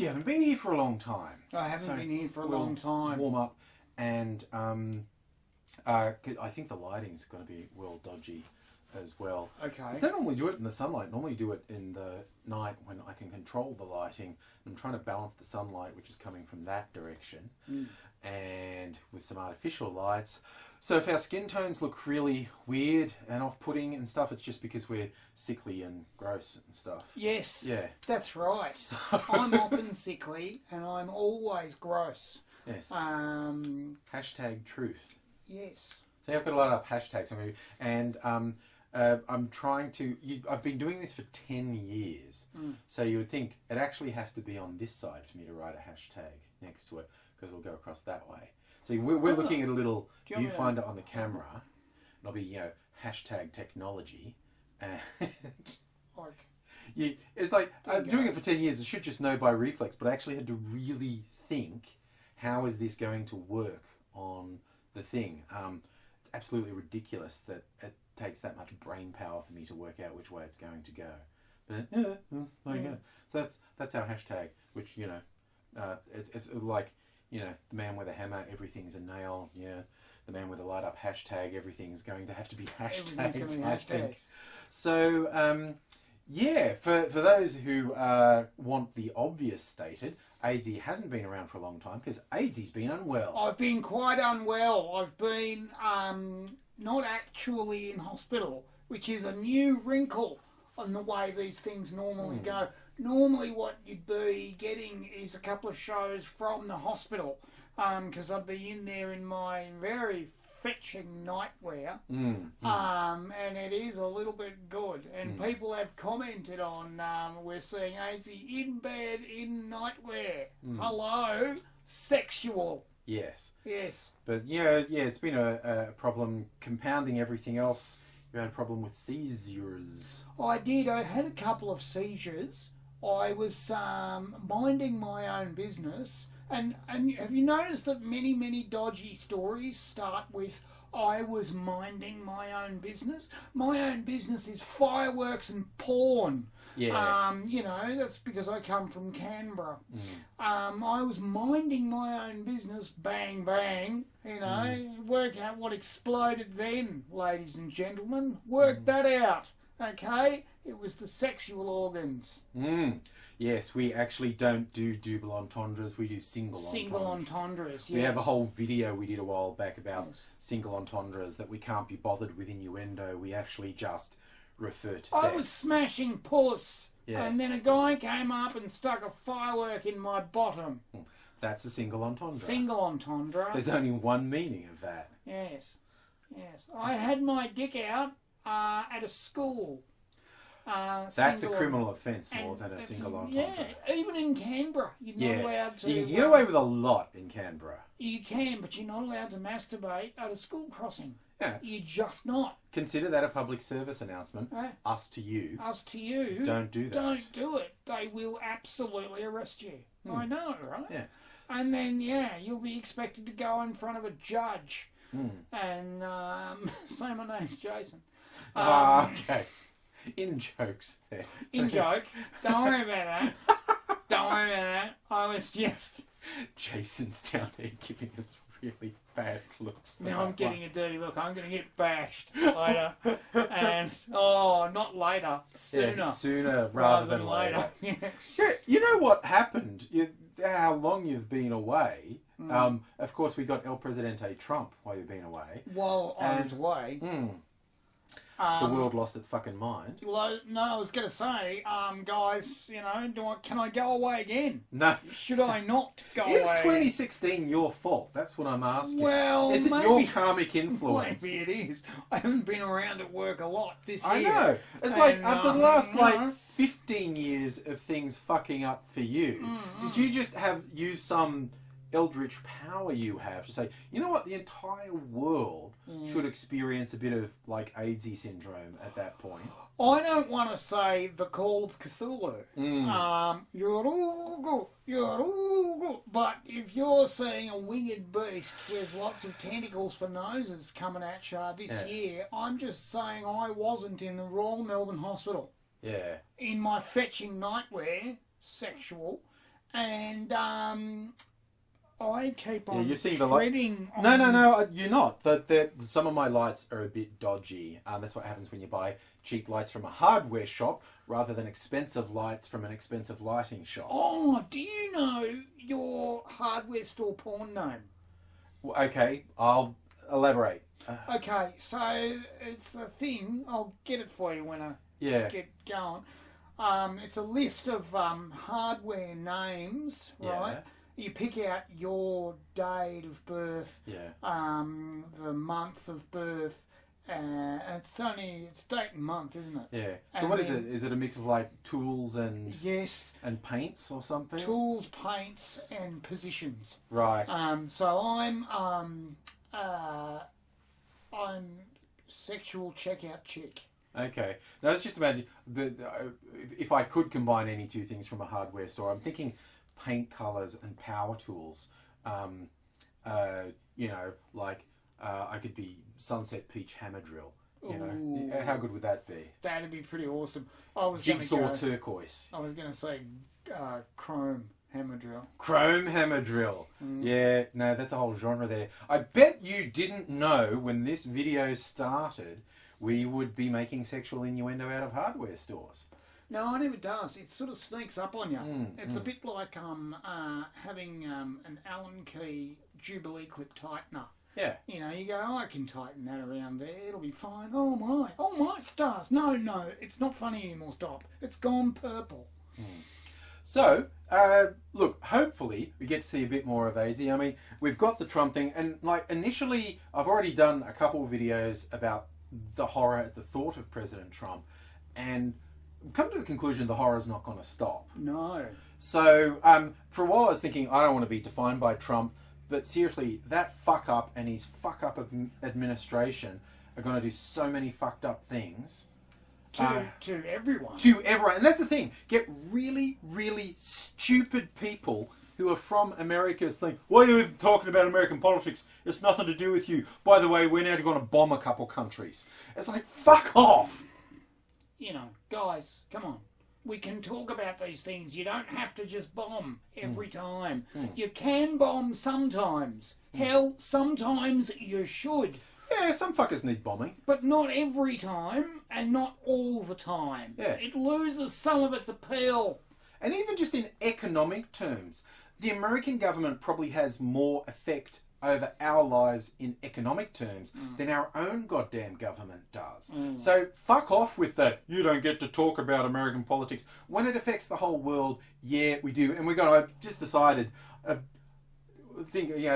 you haven't been here for a long time. I haven't been here for a long time. Warm up, and I think the lighting's going to be well dodgy as well. Okay. I don't normally do it in the sunlight. Normally do it in the night when I can control the lighting. I'm trying to balance the sunlight, which is coming from that direction, and with some artificial lights. So if our skin tones look really weird and off-putting and stuff, it's just because we're sickly and gross and stuff. Yes. Yeah. That's right. So I'm often sickly and I'm always gross. yes. Hashtag truth. Yes. So I've got a lot of hashtags, and I'm trying to. I've been doing this for 10 years, so you would think it actually has to be on this side for me to write a hashtag next to it, because it'll go across that way. So we're looking at a little viewfinder on the camera, and I'll be hashtag technology, and it's like doing it for 10 years. I should just know by reflex, but I actually had to really think, how is this going to work on the thing? It's absolutely ridiculous that it takes that much brain power for me to work out which way it's going to go. But there you go. So that's our hashtag, which it's like the man with a hammer, everything's a nail. Yeah, the man with a light up hashtag, everything's going to have to be hashtags. I think. So for those who want the obvious stated, AIDSy hasn't been around for a long time because AIDSy's been unwell. I've been quite unwell. I've been not actually in hospital, which is a new wrinkle on the way these things normally go. Normally what you'd be getting is a couple of shows from the hospital, because I'd be in there in my very fetching nightwear, and it is a little bit good. And people have commented on, we're seeing AIDSy in bed in nightwear. Hello, sexual. Yes. Yes. But it's been a problem compounding everything else. You had a problem with seizures. I did. I had a couple of seizures. I was minding my own business. And have you noticed that many dodgy stories start with, I was minding my own business? My own business is fireworks and porn. Yeah. That's because I come from Canberra. I was minding my own business, bang, bang, work out what exploded then, ladies and gentlemen. Work that out, okay? It was the sexual organs. Yes, we actually don't do double entendres, we do single entendres. Yes. We have a whole video we did a while back about single entendres, that we can't be bothered with innuendo, we actually just refer to sex. I was smashing puss, yes. And then a guy came up and stuck a firework in my bottom. That's a single entendre. Single entendre. There's only one meaning of that. Yes. I had my dick out at a school. That's a criminal offence more than a single entendre. Yeah, even in Canberra, you're not allowed to. You can get away with a lot in Canberra. You can, but you're not allowed to masturbate at a school crossing. Yeah. You're just not. Consider that a public service announcement. Right. Us to you. Us to you. Don't do that. Don't do it. They will absolutely arrest you. I know, right? Yeah. And then, you'll be expected to go in front of a judge and say my name's Jason. Okay. In jokes there. In joke. Don't worry about that. Don't worry about that. I was just... Jason's down there giving us really bad looks. Now I'm getting a dirty look. I'm going to get bashed later. And, not later. Sooner. Yeah, sooner rather than later. Yeah. You know what happened? How long you've been away. Of course, we got El Presidente Trump while you've been away. While I was away. The world lost its fucking mind. No, I was going to say, guys, can I go away again? No. Should I not go away? Is 2016 your fault? That's what I'm asking. Well, is it maybe, your karmic influence? Maybe it is. I haven't been around at work a lot this year. I know. It's like after the last 15 years of things fucking up for you, did you just use some eldritch power you have to say, you know what, the entire world should experience a bit of like AIDSy syndrome at that point? I don't want to say the Call of Cthulhu. But if you're seeing a winged beast with lots of tentacles for noses coming at you this year, I'm just saying I wasn't in the Royal Melbourne Hospital. Yeah. In my fetching nightwear, sexual, and I keep on you're seeing the light. treading on... No, you're not. Some of my lights are a bit dodgy. That's what happens when you buy cheap lights from a hardware shop rather than expensive lights from an expensive lighting shop. Oh, do you know your hardware store porn name? Okay, I'll elaborate. Okay, so it's a thing. I'll get it for you when I get going. It's a list of hardware names, right? Yeah. You pick out your date of birth, the month of birth. It's date and month, isn't it? Yeah. So And what is then- it? Is it a mix of like tools and Yes, paints or something? tools, paints, and positions. Right. So I'm sexual checkout chick. Okay. Now it's just imagine if I could combine any two things from a hardware store, I'm thinking paint colors and power tools. I could be Sunset Peach Hammer Drill. You know, Ooh. how good would that be? That'd be pretty awesome. I was Jigsaw turquoise. I was going to say chrome hammer drill. Chrome hammer drill. Yeah, no, that's a whole genre there. I bet you didn't know when this video started we would be making sexual innuendo out of hardware stores. No, it never does. It sort of sneaks up on you. It's a bit like having an Allen key Jubilee clip tightener. Yeah. You know, you go, I can tighten that around there. It'll be fine. Oh my stars. No, it's not funny anymore. Stop. It's gone purple. So, look, hopefully we get to see a bit more of AZ. I mean, we've got the Trump thing, and like initially, I've already done a couple of videos about the horror at the thought of President Trump, and come to the conclusion the horror's not going to stop. No. So, for a while I was thinking, I don't want to be defined by Trump, but seriously, that fuck up and his fuck up administration are going to do so many fucked up things. To everyone. To everyone. And that's the thing. Get really, really stupid people who are from America think, why are you even talking about American politics? It's nothing to do with you. By the way, we're now going to bomb a couple countries. It's like, fuck off. You know, guys, come on. We can talk about these things. You don't have to just bomb every time. You can bomb sometimes. Hell, sometimes you should. Yeah, some fuckers need bombing. But not every time, and not all the time. Yeah. It loses some of its appeal. And even just in economic terms, the American government probably has more effect over our lives in economic terms than our own goddamn government does. So fuck off with that, you don't get to talk about American politics. When it affects the whole world, yeah, we do. And I've just decided, I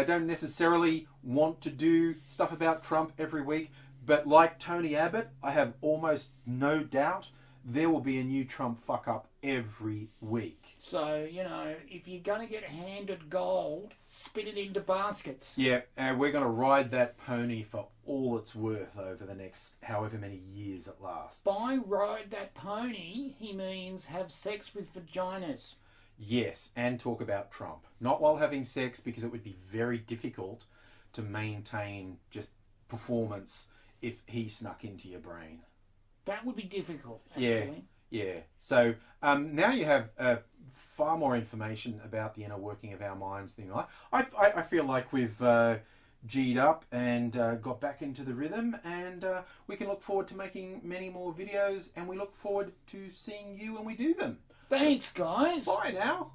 don't necessarily want to do stuff about Trump every week, but like Tony Abbott, I have almost no doubt there will be a new Trump fuck up every week. So, you know, if you're going to get handed gold, spit it into baskets. Yeah, and we're going to ride that pony for all it's worth over the next however many years it lasts. By ride that pony, he means have sex with vaginas. Yes, and talk about Trump. Not while having sex, because it would be very difficult to maintain just performance if he snuck into your brain. That would be difficult, actually. Yeah. So now you have far more information about the inner working of our minds than I feel like we've G'd up and got back into the rhythm, and we can look forward to making many more videos, and we look forward to seeing you when we do them. Thanks, guys. Bye now.